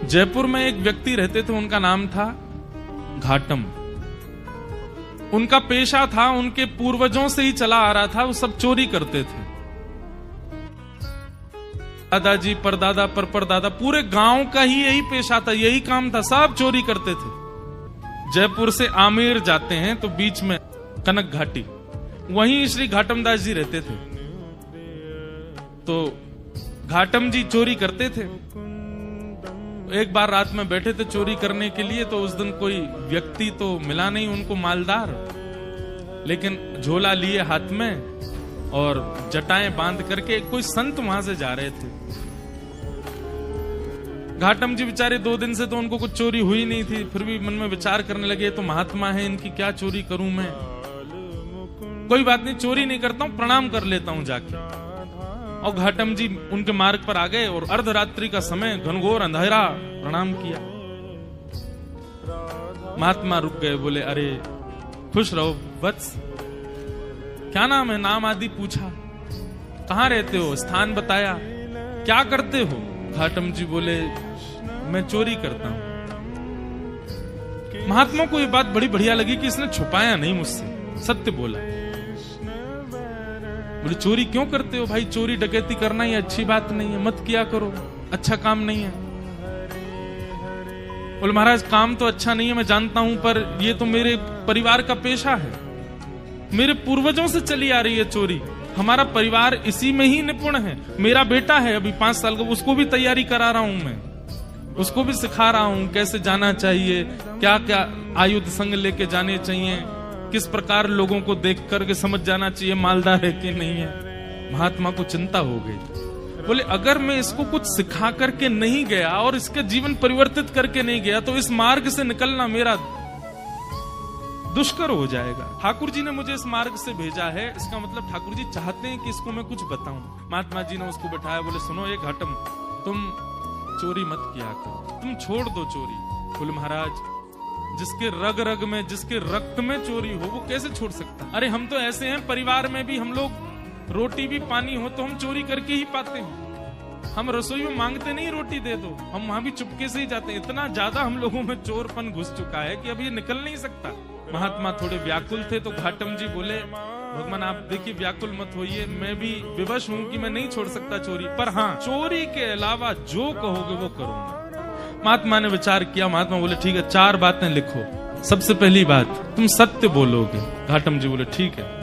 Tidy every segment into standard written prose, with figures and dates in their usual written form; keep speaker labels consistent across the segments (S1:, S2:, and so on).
S1: जयपुर में एक व्यक्ति रहते थे, उनका नाम था घाटम। उनका पेशा था, उनके पूर्वजों से ही चला आ रहा था, वो सब चोरी करते थे। दादाजी, परदादा, परदादा, पूरे गांव का ही यही पेशा था, यही काम था, सब चोरी करते थे। जयपुर से आमेर जाते हैं तो बीच में कनक घाटी, वहीं श्री घाटम दास जी रहते थे। तो घाटम जी चोरी करते थे। एक बार रात में बैठे थे चोरी करने के लिए, तो उस दिन कोई व्यक्ति तो मिला नहीं उनको मालदार, लेकिन झोला लिए हाथ में और जटाएं बांध करके कोई संत वहां से जा रहे थे। घाटम जी बेचारे 2 दिन से तो उनको कुछ चोरी हुई नहीं थी, फिर भी मन में विचार करने लगे, तो महात्मा है, इनकी क्या चोरी करूं मैं, कोई बात नहीं, चोरी नहीं करता हूं, प्रणाम कर लेता हूं जाके। और घाटम जी उनके मार्ग पर आ गए और अर्धरात्रि का समय, घनघोर अंधेरा, प्रणाम किया। महात्मा रुक गए, बोले अरे खुश रहो वत्स, क्या नाम है, नाम आदि पूछा, कहां रहते हो, स्थान बताया, क्या करते हो। घाटम जी बोले मैं चोरी करता हूं। महात्मा को ये बात बड़ी बढ़िया लगी कि इसने छुपाया नहीं मुझसे, सत्य बोला। बोले चोरी क्यों करते हो भाई, चोरी डकैती करना ये अच्छी बात नहीं है, मत किया करो, अच्छा काम नहीं है। बोले महाराज काम तो अच्छा नहीं है मैं जानता हूं, पर ये तो मेरे परिवार का पेशा है, मेरे पूर्वजों से चली आ रही है चोरी, हमारा परिवार इसी में ही निपुण है। मेरा बेटा है अभी 5 साल का, उसको भी तैयारी करा रहा हूं मैं, उसको भी सिखा रहा हूं कैसे जाना चाहिए, क्या क्या आयुध संग लेके जाने चाहिए, किस प्रकार लोगों को देख करके समझ जाना चाहिए मालदार है कि नहीं है। महात्मा को चिंता हो गई। बोले अगर मैं इसको कुछ सिखा करके नहीं गया और इसका जीवन परिवर्तित करके नहीं गया, तो इस मार्ग से निकलना मेरा दुष्कर हो जाएगा। ठाकुर जी ने मुझे इस मार्ग से भेजा है, इसका मतलब ठाकुर जी चाहते हैं कि इसको मैं कुछ बताऊं। महात्मा जी ने उसको बैठाया, बोले सुनो ये घाटम, तुम चोरी मत किया करो, तुम छोड़ दो चोरी। बोले महाराज जिसके रग रग में, जिसके रक्त में चोरी हो, वो कैसे छोड़ सकता। अरे हम तो ऐसे हैं, परिवार में भी हम लोग रोटी भी पानी हो तो हम चोरी करके ही पाते हैं, हम रसोई में मांगते नहीं रोटी दे दो, हम वहां भी चुपके से ही जाते हैं। इतना ज्यादा हम लोगों में चोरपन घुस चुका है कि अब ये निकल नहीं सकता। महात्मा थोड़े व्याकुल थे, तो घाटम जी बोले भगवान आप देखिए व्याकुल मत होइए, मैं भी विवश हूँ कि मैं नहीं छोड़ सकता चोरी, पर हाँ चोरी के अलावा जो कहोगे वो करूंगा। महात्मा ने विचार किया, महात्मा बोले ठीक है 4 बातें लिखो। सबसे पहली बात, तुम सत्य बोलोगे। घाटम जी बोले ठीक है,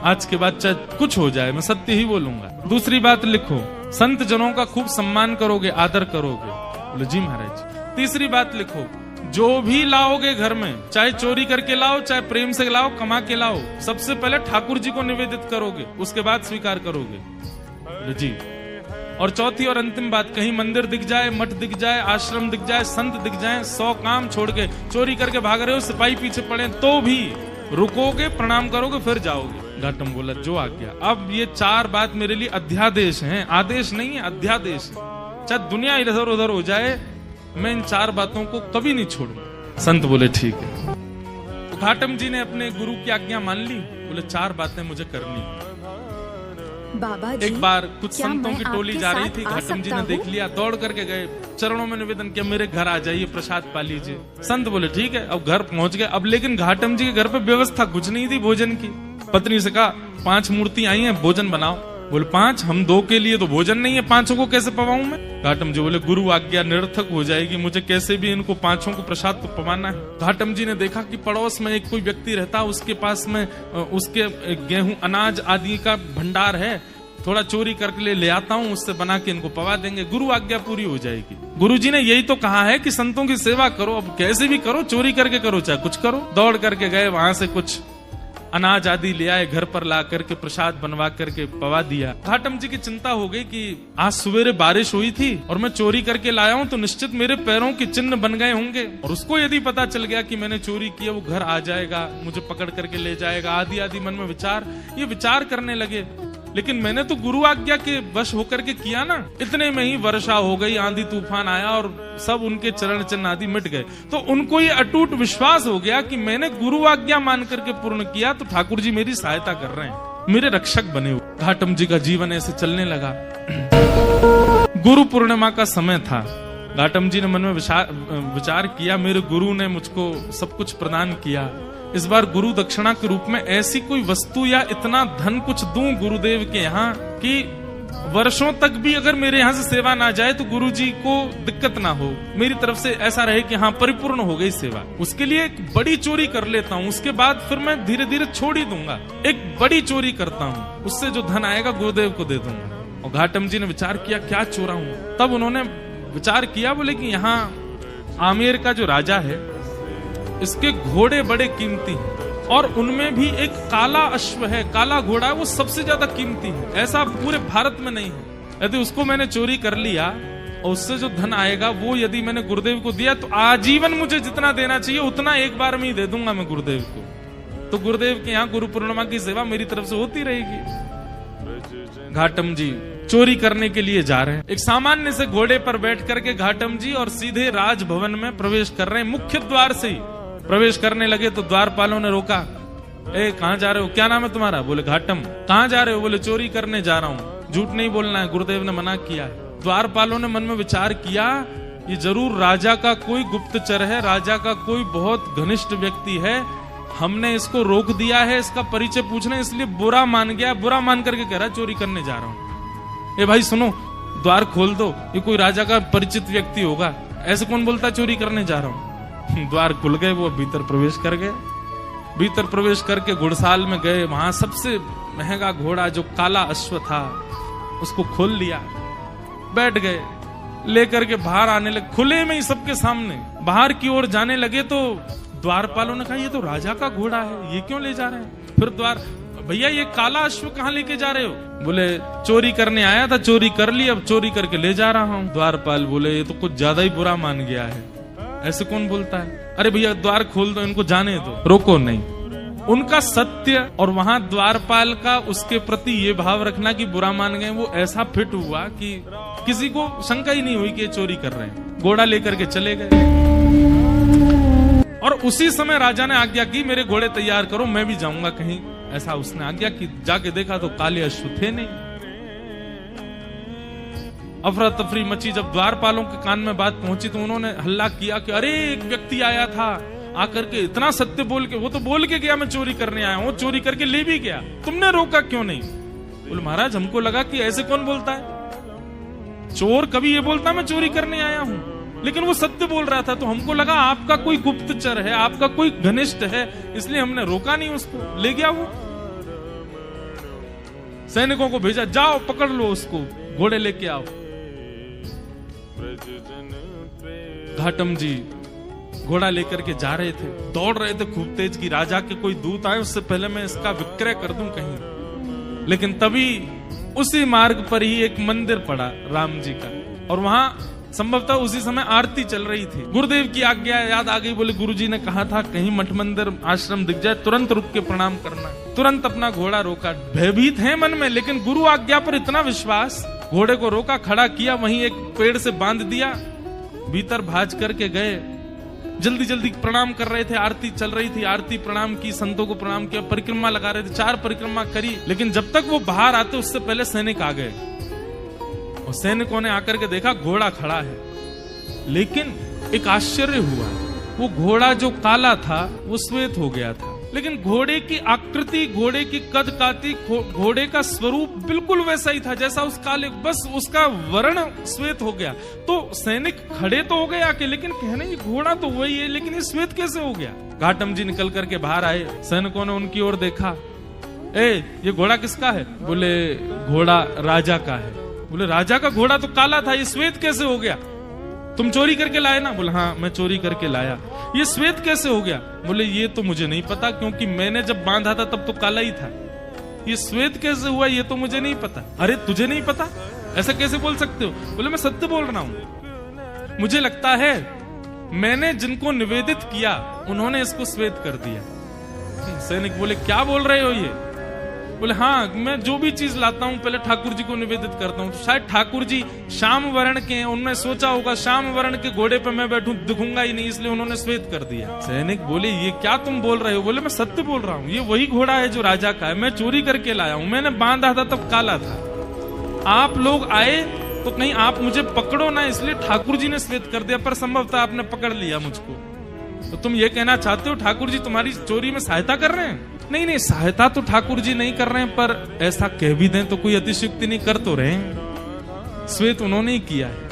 S1: आज के बाद चाहे कुछ हो जाए मैं सत्य ही बोलूंगा। दूसरी बात लिखो, संत जनों का खूब सम्मान करोगे, आदर करोगे। बोले जी महाराज। तीसरी बात लिखो, जो भी लाओगे घर में, चाहे चोरी करके लाओ, चाहे प्रेम से लाओ, कमा के लाओ, सबसे पहले ठाकुर जी को निवेदित करोगे, उसके बाद स्वीकार करोगे। बोले जी। और चौथी और अंतिम बात, कहीं मंदिर दिख जाए, मठ दिख जाए, आश्रम दिख जाए, संत दिख जाए, 100 काम छोड़ के चोरी करके भाग रहे हो, सिपाही पीछे पड़े तो भी रुकोगे, प्रणाम करोगे, फिर जाओगे। घाटम बोला जो आ गया। अब ये 4 बात मेरे लिए अध्यादेश हैं, आदेश नहीं है, अध्यादेश है। चाहे दुनिया इधर उधर हो जाए, मैं इन 4 बातों को कभी नहीं छोड़ूंगा। संत बोले ठीक है। तो घाटम जी ने अपने गुरु की आज्ञा मान ली, बोले 4 बातें मुझे करनी।
S2: बाबा जी,
S1: एक बार कुछ संतों की टोली जा रही थी, घाटम जी ने देख लिया, दौड़ करके गए, चरणों में निवेदन किया मेरे घर आ जाइए, प्रसाद पा लीजिए। संत बोले ठीक है। अब घर पहुंच गए। अब लेकिन घाटम जी के घर पे व्यवस्था कुछ नहीं थी भोजन की। पत्नी से कहा 5 मूर्ति आई हैं, भोजन बनाओ। बोले 5, हम 2 के लिए तो भोजन नहीं है, 5 को कैसे पवाऊं मैं। घाटम जी बोले गुरु आज्ञा निरर्थक हो जाएगी, मुझे कैसे भी इनको 5 को प्रसाद तो पवाना है। घाटम जी ने देखा कि पड़ोस में एक कोई व्यक्ति रहता, उसके पास में उसके गेहूं अनाज आदि का भंडार है, थोड़ा चोरी करके ले आता हूँ, उससे बना के इनको पवा देंगे, गुरु आज्ञा पूरी हो जाएगी। गुरु जी ने यही तो कहा है कि संतों की सेवा करो, अब कैसे भी करो, चोरी करके करो चाहे कुछ करो। दौड़ करके गए, वहां से कुछ अनाज आदि ले आए, घर पर ला करके प्रसाद बनवा करके पवा दिया। घाटम जी की चिंता हो गई कि आज सवेरे बारिश हुई थी और मैं चोरी करके लाया हूँ, तो निश्चित मेरे पैरों के चिन्ह बन गए होंगे, और उसको यदि पता चल गया कि मैंने चोरी किया, वो घर आ जाएगा, मुझे पकड़ करके ले जाएगा, आदि आदि मन में ये विचार करने लगे। लेकिन मैंने तो गुरु आज्ञा के वश होकर के किया ना। इतने में ही वर्षा हो गई, आंधी तूफान आया और सब उनके चरण चिन्ह आदि मिट गए। तो उनको ये अटूट विश्वास हो गया कि मैंने गुरु आज्ञा मान करके पूर्ण किया, तो ठाकुर जी मेरी सहायता कर रहे हैं, मेरे रक्षक बने हुए। घाटम जी का जीवन ऐसे चलने लगा। गुरु पूर्णिमा का समय था, घाटम जी ने मन में विचार किया, मेरे गुरु ने मुझको सब कुछ प्रदान किया, इस बार गुरु दक्षिणा के रूप में ऐसी कोई वस्तु या इतना धन कुछ दूं गुरुदेव के यहाँ कि वर्षों तक भी अगर मेरे यहाँ से सेवा ना जाए तो गुरु जी को दिक्कत ना हो, मेरी तरफ से ऐसा रहे कि हाँ परिपूर्ण हो गई सेवा। उसके लिए एक बड़ी चोरी कर लेता हूँ, उसके बाद फिर मैं धीरे धीरे छोड़ ही दूंगा। एक बड़ी चोरी करता हूँ, उससे जो धन आएगा गुरुदेव को दे दूंगा। और घाटम जी ने विचार किया क्या चोराऊं। तब उन्होंने विचार किया, बोले कि यहाँ आमेर का जो राजा है इसके घोड़े बड़े कीमती हैं और उनमें भी एक काला अश्व है, काला घोड़ा है, वो सबसे ज्यादा कीमती है, ऐसा पूरे भारत में नहीं है। यदि उसको मैंने चोरी कर लिया और उससे जो धन आएगा वो यदि मैंने गुरुदेव को दिया तो आजीवन मुझे जितना देना चाहिए उतना एक बार में ही दे दूंगा मैं गुरुदेव को। तो गुरुदेव के यहाँ गुरु पूर्णिमा की सेवा मेरी तरफ से होती रहेगी। घाटम जी चोरी करने के लिए जा रहे हैं। एक सामान्य से घोड़े पर बैठ करके घाटम जी और सीधे राजभवन में प्रवेश कर रहे हैं। मुख्य द्वार से ही प्रवेश करने लगे तो द्वारपालों ने रोका, ए कहाँ जा रहे हो, क्या नाम है तुम्हारा? बोले घाटम। कहाँ जा रहे हो? बोले चोरी करने जा रहा हूँ। झूठ नहीं बोलना है, गुरुदेव ने मना किया है। द्वारपालों ने मन में विचार किया, ये जरूर राजा का कोई गुप्तचर है, राजा का कोई बहुत घनिष्ठ व्यक्ति है, हमने इसको रोक दिया है, इसका परिचय पूछने, इसलिए बुरा मान गया, बुरा मान करके कह रहा है चोरी करने जा रहा हूँ। ए भाई सुनो, द्वार खोल दो, ये कोई राजा का परिचित व्यक्ति होगा, ऐसे कौन बोलता चोरी करने जा रहा हूँ। द्वार खुल गए, वो भीतर प्रवेश कर गए। भीतर प्रवेश करके घुड़साल में गए, वहां सबसे महंगा घोड़ा जो काला अश्व था उसको खोल लिया, बैठ गए, लेकर के बाहर आने लगे, खुले में ही सबके सामने बाहर की ओर जाने लगे। तो द्वारपालों ने कहा ये तो राजा का घोड़ा है, ये क्यों ले जा रहे हैं? फिर भैया ये काला अश्व कहाँ लेके जा रहे हो? बोले चोरी करने आया था, चोरी कर ली, अब चोरी करके ले जा रहा हूँ। द्वारपाल बोले ये तो कुछ ज्यादा ही बुरा मान गया है, ऐसे कौन बोलता है? अरे भैया द्वार खोल दो, इनको जाने दो। रोको नहीं। उनका सत्य और वहां द्वारपाल का उसके प्रति ये भाव रखना कि बुरा मान गए, वो ऐसा फिट हुआ कि किसी को शंका ही नहीं हुई कि ये चोरी कर रहे हैं। घोड़ा लेकर के चले गए और उसी समय राजा ने आज्ञा की मेरे घोड़े तैयार करो, मैं भी जाऊंगा कहीं, ऐसा उसने आज्ञा की। जाके देखा तो काले अश्व थे नहीं। अफरा तफरी मची। जब द्वारपालों के कान में बात पहुंची तो उन्होंने हल्ला किया कि अरे एक व्यक्ति आया था, आकर के इतना सत्य बोल के, वो तो बोल के गया मैं चोरी करने आया हूँ, चोरी करके ले भी गया, तुमने रोका क्यों नहीं? बोले महाराज हमको लगा कि ऐसे कौन बोलता है, चोर कभी ये बोलता मैं चोरी करने आया हूँ, लेकिन वो सत्य बोल रहा था तो हमको लगा आपका कोई गुप्तचर है, आपका कोई घनिष्ठ है, इसलिए हमने रोका नहीं उसको, ले गया वो। सैनिकों को भेजा, जाओ पकड़ लो उसको, घोड़े लेके आओ। घाटम जी घोड़ा लेकर के जा रहे थे, दौड़ रहे थे खूब तेज की राजा के कोई दूत आए, उससे पहले मैं इसका विक्रय कर दूं कहीं। लेकिन तभी उसी मार्ग पर ही एक मंदिर पड़ा राम जी का, और वहां संभवतः उसी समय आरती चल रही थी। गुरुदेव की आज्ञा याद आ गई, बोले गुरुजी ने कहा था कहीं मठ मंदिर आश्रम दिख जाए तुरंत रुक के प्रणाम करना। तुरंत अपना घोड़ा रोका, भयभीत है मन में लेकिन गुरु आज्ञा पर इतना विश्वास, घोड़े को रोका, खड़ा किया, वहीं एक पेड़ से बांध दिया, भीतर भाज करके गए। जल्दी जल्दी प्रणाम कर रहे थे, आरती चल रही थी, आरती प्रणाम की, संतों को प्रणाम किया, परिक्रमा लगा रहे थे, 4 परिक्रमा करी, लेकिन जब तक वो बाहर आते उससे पहले सैनिक आ गए और सैनिकों ने आकर के देखा घोड़ा खड़ा है। लेकिन एक आश्चर्य हुआ, वो घोड़ा जो काला था वो श्वेत हो गया था, लेकिन घोड़े की आकृति, घोड़े की कद काठी, घोड़े का स्वरूप बिल्कुल वैसा ही था जैसा उस काले, बस उसका वर्ण श्वेत हो गया। तो सैनिक खड़े तो हो गए आके, लेकिन कहने ये घोड़ा तो वही है, लेकिन ये श्वेत कैसे हो गया? घाटम जी निकल करके बाहर आए, सैनिकों ने उनकी ओर देखा, ये घोड़ा किसका है? बोले घोड़ा राजा का है। बोले राजा का घोड़ा तो काला था, ये श्वेत कैसे हो गया? तुम चोरी करके लाए ना? बोले हाँ मैं चोरी करके लाया। ये श्वेत कैसे हो गया? बोले ये तो मुझे नहीं पता, क्योंकि मैंने जब बांधा था तब तो काला ही था। ये श्वेत कैसे हुआ ये तो मुझे नहीं पता। अरे तुझे नहीं पता, ऐसा कैसे बोल सकते हो? बोले मैं सत्य बोल रहा हूं, मुझे लगता है मैंने जिनको निवेदित किया उन्होंने इसको श्वेत कर दिया। सैनिक बोले क्या बोल रहे हो ये? बोले हाँ मैं जो भी चीज लाता हूँ पहले ठाकुर जी को निवेदित करता हूँ। तो शायद ठाकुर जी श्याम वर्ण के हैं, उन्होंने सोचा होगा श्याम वर्ण के घोड़े पे मैं बैठूं दिखूंगा ही नहीं, इसलिए उन्होंने श्वेत कर दिया। सैनिक बोले ये क्या तुम बोल रहे हो? बोले मैं सत्य बोल रहा हूँ, ये वही घोड़ा है जो राजा का है, मैं चोरी करके लाया हूँ, मैंने बांधा था तब काला था। आप लोग आए तो कहीं आप मुझे पकड़ो ना, इसलिए ठाकुर जी ने श्वेत कर दिया, पर संभवतः आपने पकड़ लिया मुझको। तो तुम ये कहना चाहते हो ठाकुर जी तुम्हारी चोरी में सहायता कर रहे हैं? नहीं नहीं, सहायता तो ठाकुर जी नहीं कर रहे हैं, पर ऐसा कह भी दें तो कोई अतिशयोक्ति नहीं, कर तो रहे हैं। श्वेत उन्होंने ही किया है।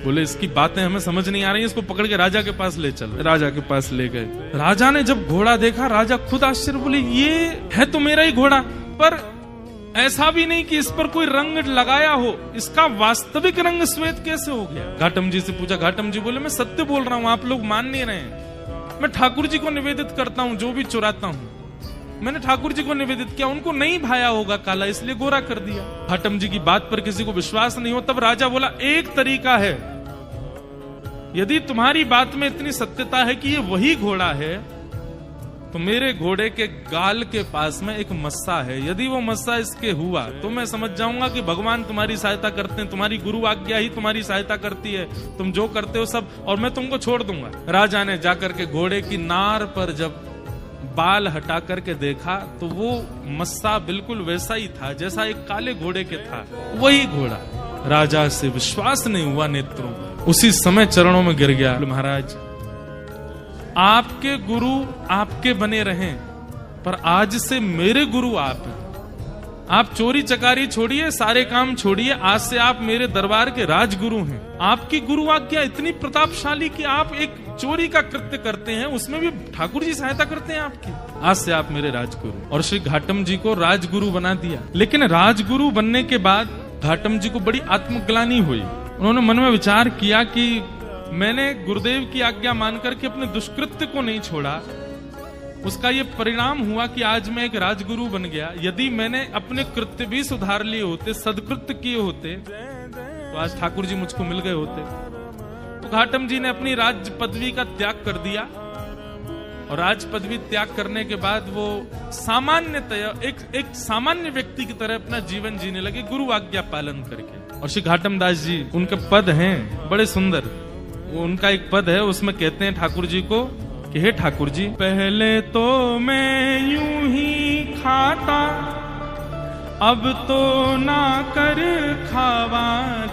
S1: बोले इसकी बातें हमें समझ नहीं आ रही, इसको पकड़ के राजा के पास ले चल। राजा के पास ले गए। राजा ने जब घोड़ा देखा, राजा खुद आश्चर्य, बोले ये है तो मेरा ही घोड़ा, पर ऐसा भी नहीं कि इस पर कोई रंग लगाया हो, इसका वास्तविक रंग श्वेत कैसे हो गया? घाटम जी से पूछा। घाटम जी बोले मैं सत्य बोल रहा हूं, आप लोग मान नहीं रहे हैं। मैं ठाकुर जी को निवेदित करता हूं, जो भी चुराता हूं मैंने ठाकुर जी को निवेदित किया, उनको नहीं भाया होगा काला, इसलिए गोरा कर दिया। घाटम जी की बात पर किसी को विश्वास नहीं हो। तब राजा बोला एक तरीका है, यदि तुम्हारी बात में इतनी सत्यता है कि ये वही घोड़ा है, तो मेरे घोड़े के गाल के पास में एक मस्सा है, यदि वो मस्सा इसके हुआ तो मैं समझ जाऊंगा कि भगवान तुम्हारी सहायता करते हैं, तुम्हारी गुरु आज्ञा ही तुम्हारी सहायता करती है, तुम जो करते हो सब, और मैं तुमको छोड़ दूंगा। राजा ने जाकर के घोड़े की नार पर जब बाल हटा करके देखा तो वो मस्सा बिल्कुल वैसा ही था जैसा एक काले घोड़े के था, वही घोड़ा। राजा से विश्वास नहीं हुआ नेत्रों, उसी समय चरणों में गिर गया। महाराज आपके गुरु आपके बने रहें, पर आज से मेरे गुरु आप हैं। आप चोरी चकारी छोड़िए, सारे काम छोड़िए, आज से आप मेरे दरबार के राजगुरु हैं। आपकी गुरु आज्ञा इतनी प्रतापशाली कि आप एक चोरी का कृत्य करते हैं, उसमें भी ठाकुर जी सहायता करते हैं आपकी। आज से आप मेरे राजगुरु। और श्री घाटम जी को राजगुरु बना दिया। लेकिन राजगुरु बनने के बाद घाटम जी को बड़ी आत्मग्लानि हुई। उन्होंने मन में विचार किया कि मैंने गुरुदेव की आज्ञा मानकर के अपने दुष्कृत्य को नहीं छोड़ा, उसका ये परिणाम हुआ कि आज मैं एक राजगुरु बन गया। यदि मैंने अपने कृत्य भी सुधार लिए होते, सदकृत्य किए होते, तो आज ठाकुर जी मुझको मिल गए होते। तो घाटम जी ने अपनी राज पदवी का त्याग कर दिया, और राज पदवी त्याग करने के बाद वो सामान्यतया एक सामान्य व्यक्ति की तरह अपना जीवन जीने लगे, गुरु आज्ञा पालन करके। और श्री घाटम दास जी, उनके पद हैं बड़े सुंदर। उनका एक पद है, उसमें कहते हैं ठाकुर जी को कि हे ठाकुर जी, पहले तो मैं यूं ही खाता, अब तो ना कर खावा।